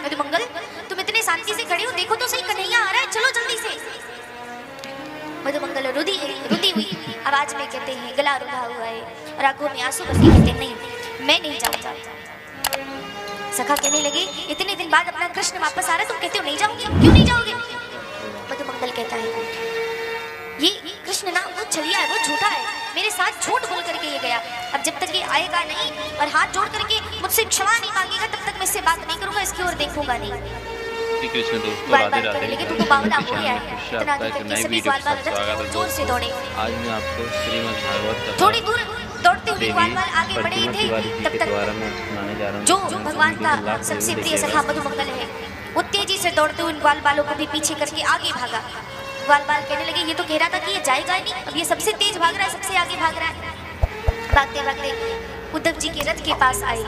मधुमंगल तुम इतने शांति से खड़े हो, देखो तो सही कन्हैया आ रहा है, चलो जल्दी से। मधुमंगल रुदी हुई आवाज में कहते हैं, गला रुंधा हुआ है और आंखों में आंसू भरती कहते हैं, नहीं मैं नहीं जाऊंगा। सखा कहने लगे, इतने दिन बाद अपना कृष्ण वापस आ रहा है, तुम कहते हो नहीं जाओगे, क्यों नहीं जाओगे? मधुमंगल कहता है, ये कृष्ण ना वो छलिया है, वो झूठा है, मेरे साथ झूठ बोल करके ये गया। अब जब तक ये आएगा नहीं और हाथ जोड़ करके मुझसे क्षमा नहीं मांगेगा, तब तक मैं इससे बात नहीं करूंगा, इसकी ओर देखूंगा नहीं। कृष्ण दोस्तों बाल बाल करने लगे, तू तो बावला हो गया है। इतना करके सभी बाल बाल रथ जोर से दौड़े। आज मैं आपको श्रीमद् भागवत कथा थोड़ी दूर दौड़ते हुए बाल बाल आगे बढ़े थे, तब तक जो भगवान का सबसे प्रिय सखा मधुमंगल है, वो तेजी से दौड़ते हुए ग्वाल बालों को भी पीछे करके आगे भागा। ग्वाल बाल कहने लगे, ये तो कह रहा था कि ये जाएगा ही नहीं, अब ये सबसे तेज भाग रहा है, सबसे आगे भाग रहा है। भागते भागते उद्धव जी के रथ के पास आए।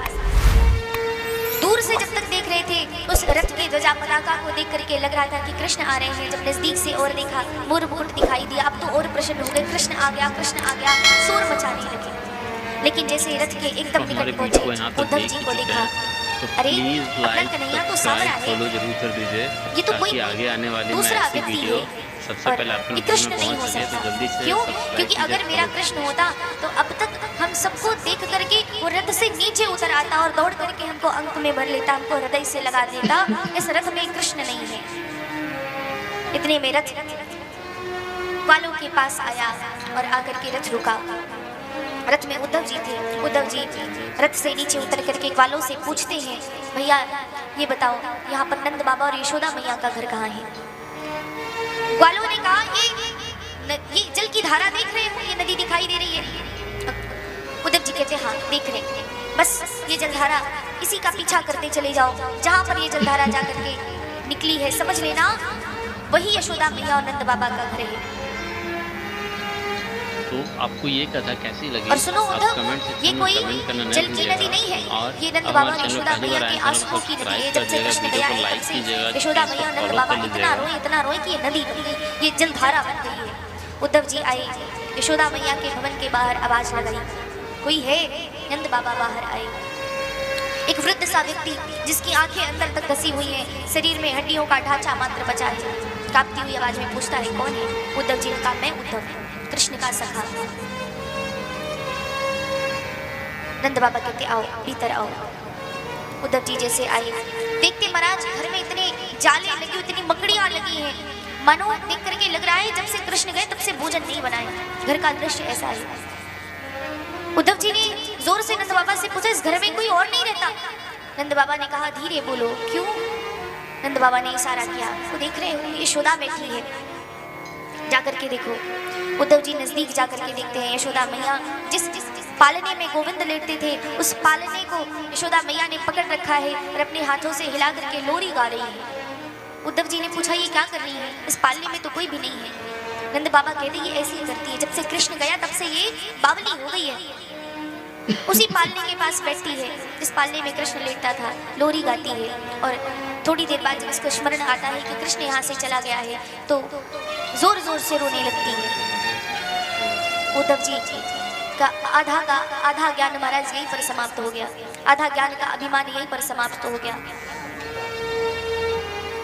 दूर से जब तक देख रहे थे, उस रथ के ध्वजा पताका को देख करके लग रहा था कि कृष्ण आ रहे हैं। जब नजदीक से और देखा, मोर मुकुट दिखाई दिया, अब तो और प्रसन्न हो गए, कृष्ण आ गया, कृष्ण आ गया, शोर मचाने लगे। लेकिन जैसे रथ के एकदम निकट पहुंचे, उद्धव जी को देखा, अरे अपना कन्हैया तो सामने है, फॉलो जरूर कर दीजिए, ये तो कोई आगे आने वाली दूसरा व्यक्ति है, सबसे पहले आपके कृष्ण नहीं हो सकता। क्यों? क्योंकि अगर मेरा कृष्ण होता तो अब तक हम सबको देख करके वो रथ से नीचे उतर आता और दौड़ करके हमको अंक में भर लेता, हमको हृदय से लगा देता। इस रथ में कृष्ण नहीं है। इतने में रथ ग्वालों के पास आया और आकर के रथ रुका। रथ में उद्धव जी थे। उद्धव जी रथ से नीचे उतर करके ग्वालों से पूछते हैं, भैया ये बताओ यहाँ पर नंद बाबा और यशोदा मैया का घर कहाँ है? ग्वालों ने कहा, ये जल की धारा देख रहे हो, ये नदी दिखाई दे रही है। उद्धव जी कहते, हाँ देख रहे हैं, बस ये जलधारा, इसी का पीछा करते चले जाओ, जहाँ पर ये जलधारा जा करके निकली है समझ लेना वही यशोदा मैया और नंद बाबा का घर है। तो आपको ये कथा कैसी लगी? और सुनो उद्धव, ये कोई जल की नदी नहीं है, ये नंद बाबा और यशोदा मैया के आंसुओं की नदी है। जब से कृष्ण गया है तब से यशोदा मैया नंद बाबा इतना रोए कि ये नदी बन गई, ये जलधारा बन गई है। उद्धव जी आए, यशोदा मैया के भवन के बाहर आवाज लगाई, कोई है? नंद बाबा बाहर आए। एक वृद्ध सा व्यक्ति जिसकी आंखें अंदर तक धसी हुई हैं, शरीर में हड्डियों का ढांचा मात्र बचा है, कांपती हुई आवाज में पूछता है, कौन है? उद्धव जी ने कहा, मैं उद्धव, कृष्ण का सखा। नंद बाबा कहते, आओ भीतर आओ। उद्धव जी जैसे आए, देखते महाराज घर में इतने जाले लगे, इतनी मकड़ियां लगी हैं, मानो देख करके लग रहा है जब से कृष्ण गए तब से भोजन नहीं बनाए। घर का दृश्य ऐसा है। उद्धव जी ने जोर से नंद बाबा से पूछा, इस घर में कोई और नहीं रहता? नंद बाबा ने कहा, धीरे बोलो, क्यों? नंद बाबा ने इशारा किया, वो देख रहे हो यशोदा बैठी है, जाकर के देखो। उद्धव जी नजदीक जाकर के देखते हैं, यशोदा मैया जिस पालने में गोविंद लेटते थे, उस पालने को यशोदा मैया ने पकड़ रखा है और अपने हाथों से हिला करके लोरी गा रही है। उद्धव जी ने पूछा, ये क्या कर रही है? इस पालने में तो कोई भी नहीं है। नंद बाबा कहते, ये ऐसी करती है, जब से कृष्ण गया तब से ये बावली हो गई है, उसी पालने के पास बैठती है जिस पालने में कृष्ण लेटता था, लोरी गाती है। और थोड़ी देर बाद जब इसको स्मरण आता है कि कृष्ण यहाँ से चला गया है तो जोर जोर से रोने लगती है। उद्धव जी का आधा ज्ञान महाराज यहीं पर समाप्त हो गया, आधा ज्ञान का अभिमान यहीं पर समाप्त हो गया।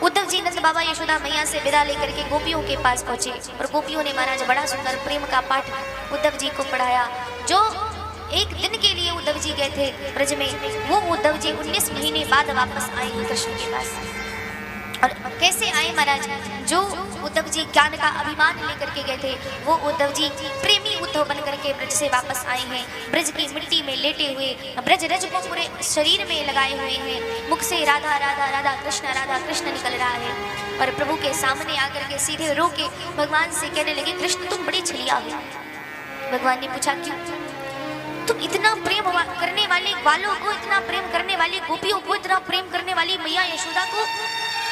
उद्धव जी नंद बाबा यशोदा मैया से विदा लेकर के गोपियों के पास पहुंचे और गोपियों ने महाराज बड़ा सुंदर प्रेम का पाठ उद्धव जी को पढ़ाया। जो एक दिन के लिए उद्धव जी गए थे ब्रज में, वो उद्धव जी 19 महीने बाद वापस आए हैं कृष्ण के पास। और कैसे आए महाराज? जो उद्धव जी ज्ञान का अभिमान लेकर के गए थे, वो उद्धव जी प्रेमी उद्धव बन करके ब्रज से वापस आए हैं। ब्रज की मिट्टी में लेटे हुए, ब्रज रज को पूरे शरीर में लगाए हुए हैं, मुख से राधा राधा राधा कृष्ण निकल रहा है। और प्रभु के सामने आकर के सीधे रो के भगवान से कहने लगे, कृष्ण तुम बड़ी छलिया हो। भगवान ने पूछा, क्यों? तुम इतना प्रेम करने वाले ग्वालों को, इतना प्रेम करने वाली गोपियों को, इतना प्रेम करने वाली मैया यशोदा को,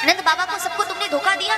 नंद बाबा को, सबको तुमने धोखा दिया।